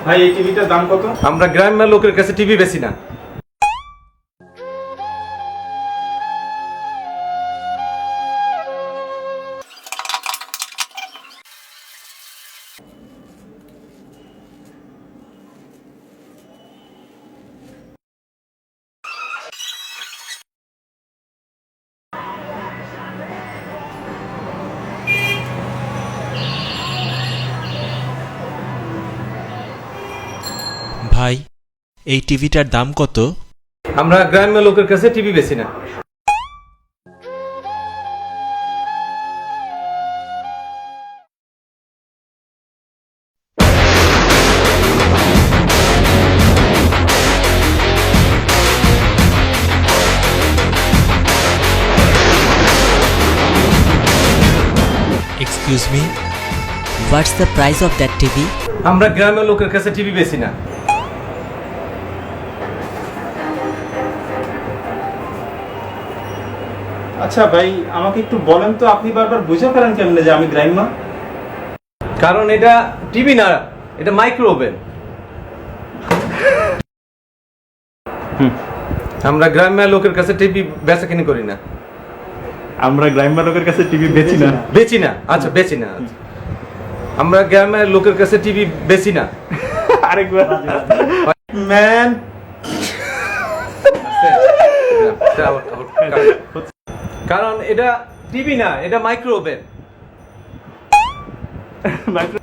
ভাই এই টিভিটার দাম কত? আমরা গ্রামের লোকের কাছে টিভি বেশি না। ভাই এই টিভিটার দাম কত? আমরা গ্রামের লোকের কাছে টিভি বেশি না। Excuse me, What's the price of that TV? আমরা গ্রামের লোকের কাছে টিভি বেশি না। আচ্ছা ভাই আমাকে একটু বলেন তো, আপনি বারবার বুঝে পারেন কেমনে যে আমি গ্রাম্য? কারণ এটা টিভি না, এটা মাইক্রো ওভেন। আমরা গ্রামের লোকের কাছে টিভি বেচা কিনি করি না। আমরা গ্রাম্য লোকের কাছে টিভি বেচি না। বেচি না, আচ্ছা বেচি না। আমরা গ্রামের লোকের কাছে টিভি বেশি না। আরেকবার ম্যান কারণ এটা টিভি না, এটা মাইক্রো ওভেন। মাইক্রো